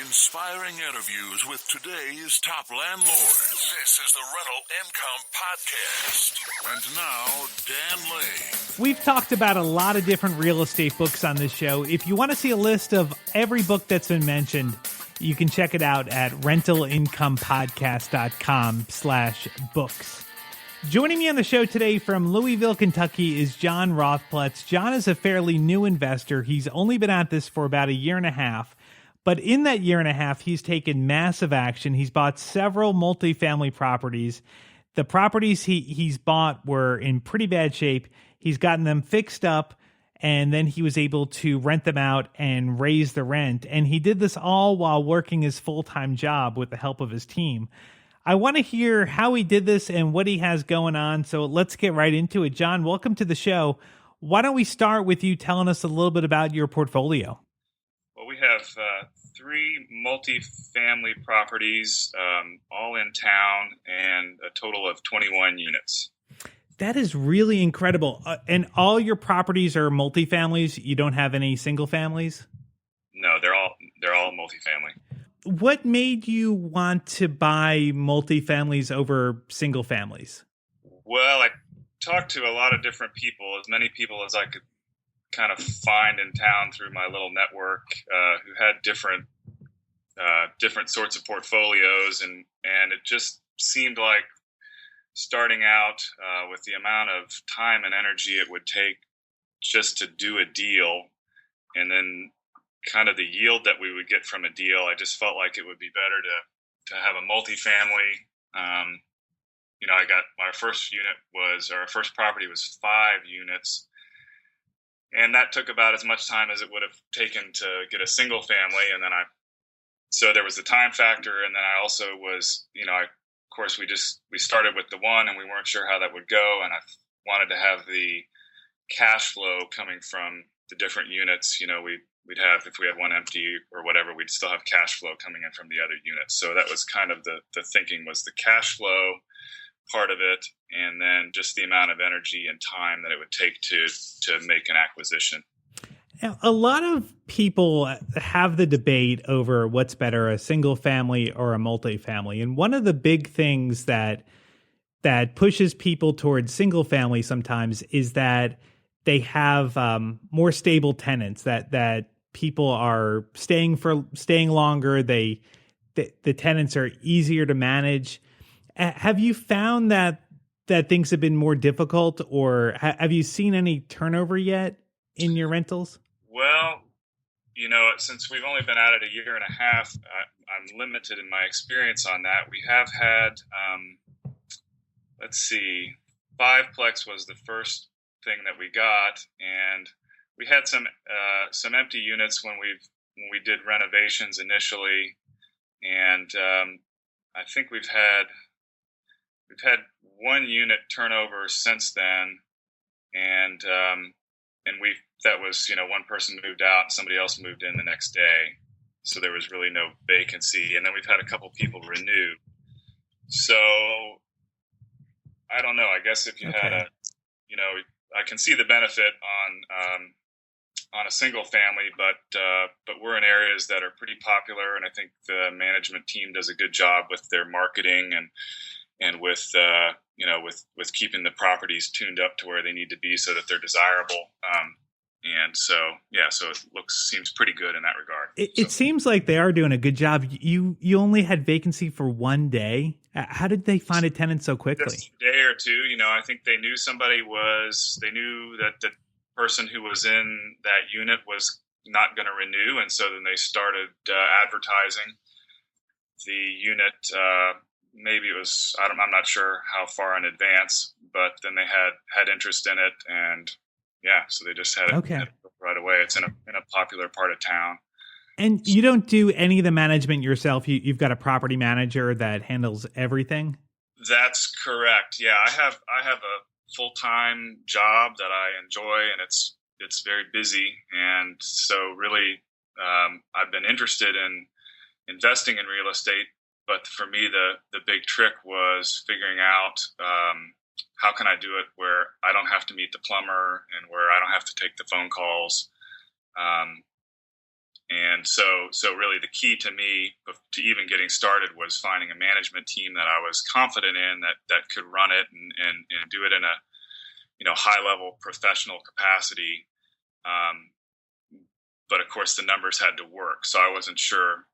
Inspiring interviews with today's top landlords. This is the Rental Income Podcast. And now, Dan Lane. We've talked about a lot of different real estate books on this show. If you want to see a list of every book that's been mentioned, you can check it out at rentalincomepodcast.com/books. Joining me on the show today from Louisville, Kentucky is John Rothpletz. John is a fairly new investor. He's only been at this for about a year and a half. But in that year and a half, he's taken massive action. He's bought several multifamily properties. The properties he's bought were in pretty bad shape. He's gotten them fixed up, and then he was able to rent them out and raise the rent. And he did this all while working his full-time job with the help of his team. I want to hear how he did this and what he has going on. So let's get right into it. John, welcome to the show. Why don't we start with you telling us a little bit about your portfolio? Well, we have three multifamily properties, all in town, and a total of 21 units. That is really incredible. And all your properties are multifamilies? You don't have any single families? No, they're all multifamily. What made you want to buy multifamilies over single families? Well, I talked to a lot of different people, as many people as I could kind of find in town through my little network, who had different sorts of portfolios, and it just seemed like starting out with the amount of time and energy it would take just to do a deal, and then kind of the yield that we would get from a deal, I just felt like it would be better to have a multifamily. I got our first property was 5 units. And that took about as much time as it would have taken to get a single family. And then so there was the time factor. And then I also was, of course, we started with the one and we weren't sure how that would go. And I wanted to have the cash flow coming from the different units. We'd have, if we had one empty or whatever, we'd still have cash flow coming in from the other units. So that was kind of the thinking, was the cash flow part of it, and then just the amount of energy and time that it would take to make an acquisition. Now, a lot of people have the debate over what's better, a single family or a multifamily. And one of the big things that pushes people towards single family sometimes is that they have more stable tenants, that people are staying longer. The tenants are easier to manage. Have you found that things have been more difficult, or have you seen any turnover yet in your rentals? Well, since we've only been at it a year and a half, I'm limited in my experience on that. We have had, 5-plex was the first thing that we got, and we had some empty units when we did renovations initially, and I think we've had one unit turnover since then, and that was one person moved out and somebody else moved in the next day, so there was really no vacancy. And then we've had a couple people renew. So I don't know. I guess if you had I can see the benefit on a single family, but we're in areas that are pretty popular, and I think the management team does a good job with their marketing and with keeping the properties tuned up to where they need to be so that they're desirable. So it seems pretty good in that regard. It seems like they are doing a good job. You only had vacancy for one day. How did they find a tenant so quickly? Just a day or two. I think they knew they knew that the person who was in that unit was not going to renew. And so then they started advertising the unit. Maybe it was, I'm not sure how far in advance, but then they had interest in it, and so they just had it right away. It's in a popular part of town. And you don't do any of the management yourself. You've got a property manager that handles everything. That's correct. Yeah, I have a full-time job that I enjoy, and it's very busy. And so really, I've been interested in investing in real estate. But for me, the big trick was figuring out how can I do it where I don't have to meet the plumber and where I don't have to take the phone calls. And so really the key to me to even getting started was finding a management team that I was confident in that could run it and do it in a, high level professional capacity. But of course the numbers had to work. So I wasn't sure,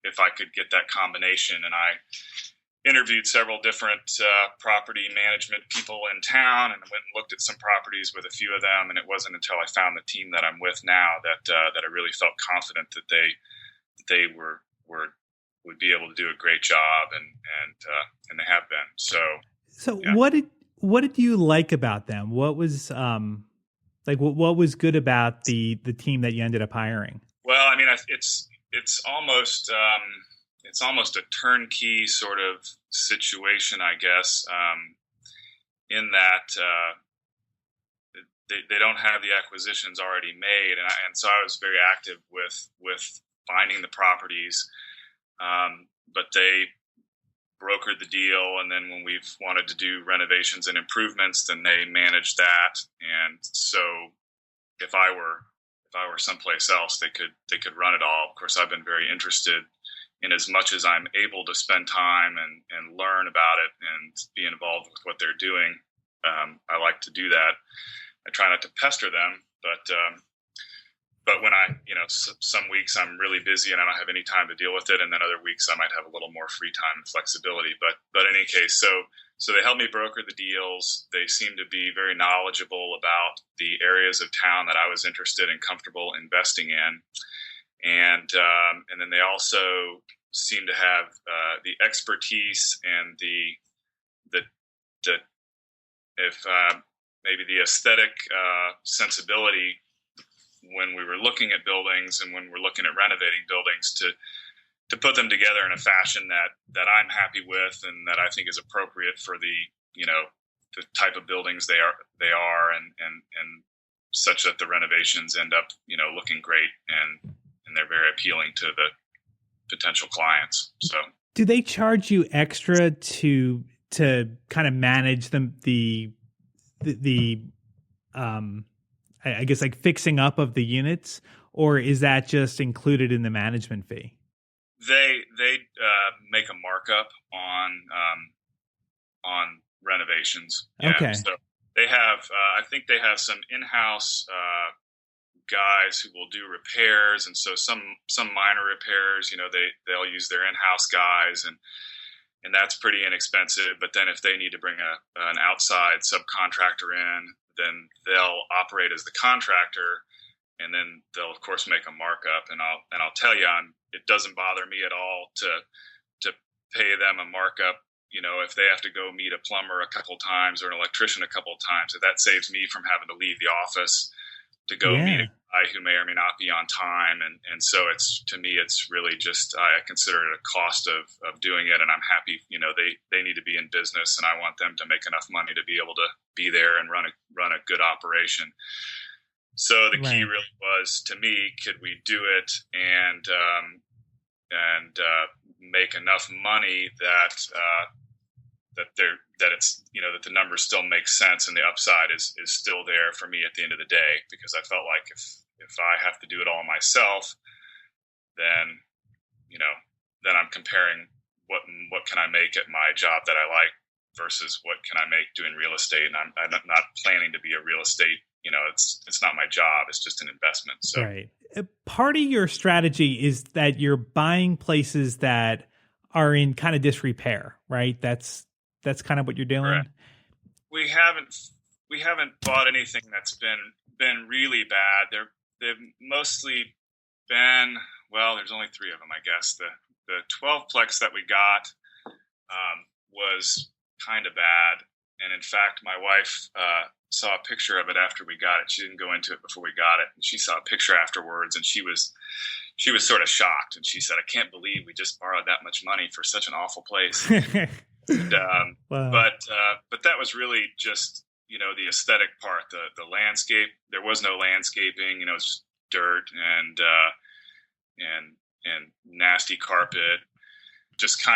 if I could get that combination. And I interviewed several different property management people in town and went and looked at some properties with a few of them. And it wasn't until I found the team that I'm with now that I really felt confident that they would be able to do a great job, and they have been. So yeah. What did you like about them? What was what was good about the team that you ended up hiring? Well, I mean, it's almost a turnkey sort of situation, I guess, in that they don't have the acquisitions already made, and so I was very active with finding the properties, but they brokered the deal, and then when we've wanted to do renovations and improvements, then they managed that. And so if I were someplace else, they could run it all. Of course, I've been very interested in as much as I'm able to spend time and learn about it and be involved with what they're doing. I like to do that. I try not to pester them, but when some weeks I'm really busy and I don't have any time to deal with it, and then other weeks I might have a little more free time and flexibility. But in any case, so they helped me broker the deals. They seem to be very knowledgeable about the areas of town that I was interested and comfortable investing in. And then they also seem to have the expertise and maybe the aesthetic sensibility when we were looking at buildings and when we're looking at renovating buildings to put them together in a fashion that I'm happy with and that I think is appropriate for the type of buildings they are and such that the renovations end up looking great and they're very appealing to the potential clients. So do they charge you extra to kind of manage the I guess like fixing up of the units, or is that just included in the management fee? They make a markup on renovations. Yeah. Okay. So they have, I think they have some in-house guys who will do repairs, and so some minor repairs, they'll use their in-house guys, and that's pretty inexpensive. But then if they need to bring an outside subcontractor in, then they'll operate as the contractor, and then they'll of course make a markup. And I'll tell you, it doesn't bother me at all to pay them a markup. If they have to go meet a plumber a couple times or an electrician a couple times, that saves me from having to leave the office to go meet a guy who may or may not be on time. And so to me, it's really just, I consider it a cost of doing it. And I'm happy, they need to be in business, and I want them to make enough money to be able to be there and run a good operation. So the key really was, to me, could we do it and make enough money that it's, that the numbers still make sense and the upside is still there for me at the end of the day. Because I felt like if I have to do it all myself, then I'm comparing what can I make at my job that I like versus what can I make doing real estate. And I'm not planning to be a real estate, it's not my job. It's just an investment. So right. Part of your strategy is that you're buying places that are in kind of disrepair, right? That's kind of what you're doing. Correct. We haven't bought anything that's been really bad. They've mostly been, well, there's only 3 of them, I guess. The 12-plex that we got was kind of bad. And in fact, my wife saw a picture of it after we got it. She didn't go into it before we got it. And she saw a picture afterwards, and she was sort of shocked. And she said, "I can't believe we just borrowed that much money for such an awful place." And, wow. But that was really just, the aesthetic part, the landscape. There was no landscaping, it was just dirt and nasty carpet, just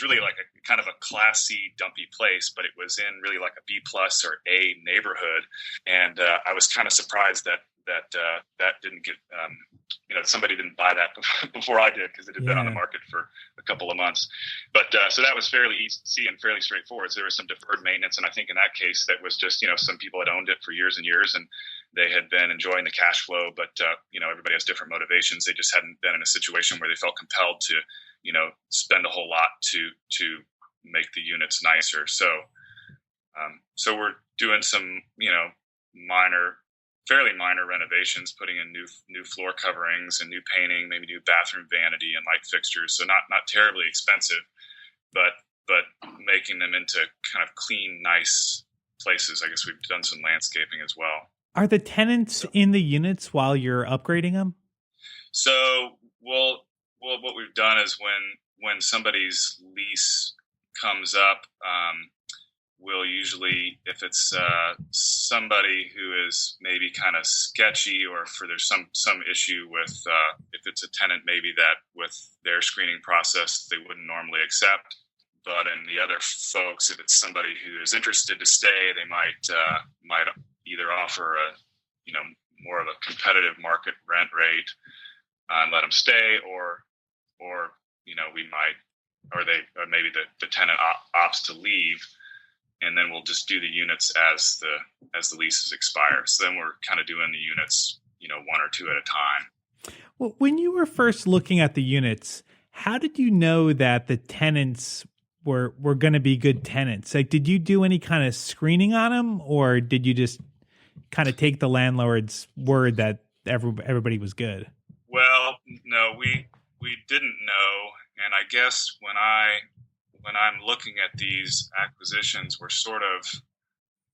really like a kind of a Class C dumpy place, but it was in really like a B+ or A neighborhood. And I was kind of surprised that that didn't get, somebody didn't buy that before I did, because it had been on the market for a couple of months. But so that was fairly easy and fairly straightforward. So there was some deferred maintenance, and I think in that case that was just, some people had owned it for years and years, and they had been enjoying the cash flow. But everybody has different motivations. They just hadn't been in a situation where they felt compelled to spend a whole lot to make the units nicer. So we're doing some fairly minor renovations, putting in new floor coverings and new painting, maybe new bathroom vanity and light fixtures. So not terribly expensive, but making them into kind of clean, nice places. I guess we've done some landscaping as well. Are the tenants in the units while you're upgrading them? So, well, what we've done is when somebody's lease comes up, we'll usually, if it's somebody who is maybe kind of sketchy, or if there's some issue with, if it's a tenant maybe that with their screening process they wouldn't normally accept, but in the other folks, if it's somebody who is interested to stay, they might either offer more of a competitive market rent rate and let them stay, or we might, or maybe the tenant opts to leave, and then we'll just do the units as the leases expire. So then we're kind of doing the units, one or two at a time. Well, when you were first looking at the units, how did you know that the tenants were going to be good tenants? Like, did you do any kind of screening on them, or did you just kind of take the landlord's word that everybody was good? Well, no, we didn't know. And I guess when I'm looking at these acquisitions, we're sort of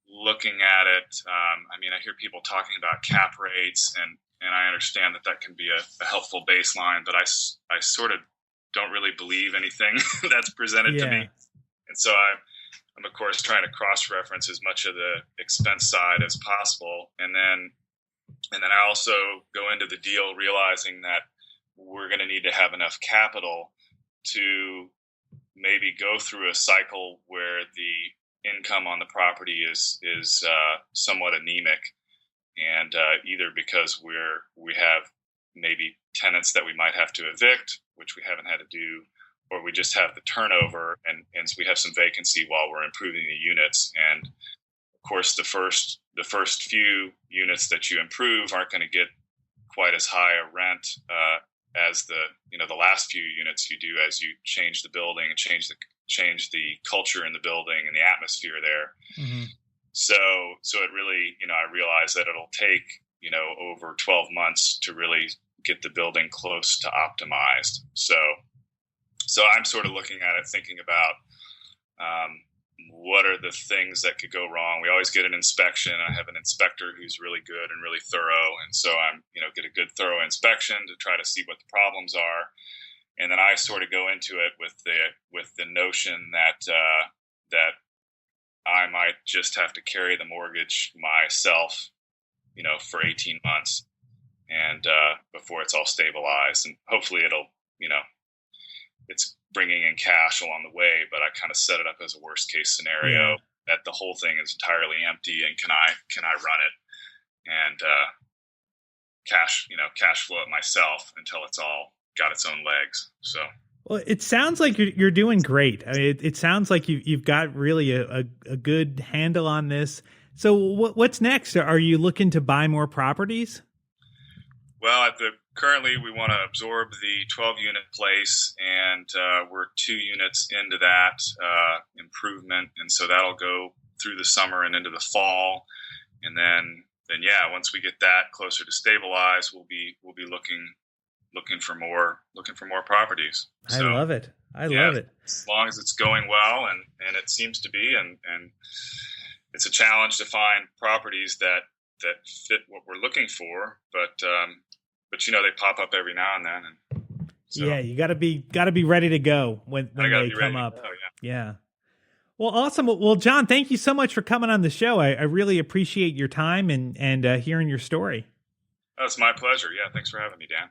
looking at it. I hear people talking about cap rates, and I understand that can be a helpful baseline, but I sort of don't really believe anything that's presented to me. And so I'm of course trying to cross-reference as much of the expense side as possible. And then I also go into the deal realizing that we're going to need to have enough capital to maybe go through a cycle where the income on the property is somewhat anemic, and either because we have maybe tenants that we might have to evict, which we haven't had to do, or we just have the turnover and so we have some vacancy while we're improving the units. And of course, the first few units that you improve aren't going to get quite as high a rent as the last few units you do, as you change the building and change the culture in the building and the atmosphere there. Mm-hmm. So it really, I realize that it'll take, over 12 months to really get the building close to optimized. So I'm sort of looking at it, thinking about what are the things that could go wrong. We always get an inspection. I have an inspector who's really good and really thorough. And so I'm, get a good thorough inspection to try to see what the problems are. And then I sort of go into it with the notion that I might just have to carry the mortgage myself, for 18 months and before it's all stabilized. And hopefully it'll, it's bringing in cash along the way, but I kind of set it up as a worst case scenario that the whole thing is entirely empty, and can I run it and cash flow it myself until it's all got its own legs. So, well, it sounds like you're doing great. I mean, it sounds like you've got really a good handle on this. So what's next? Are you looking to buy more properties? Well, currently we want to absorb the 12-unit place, and we're 2 units into that improvement, and so that'll go through the summer and into the fall, and then once we get that closer to stabilize, we'll be looking for more properties. So, I love it. I love it. As long as it's going well, and it seems to be, and it's a challenge to find properties that fit what we're looking for, but they pop up every now and then. And so, you got to be ready to go when they come up. Yeah. Well, awesome. Well, John, thank you so much for coming on the show. I really appreciate your time and hearing your story. Oh, it's my pleasure. Yeah. Thanks for having me, Dan.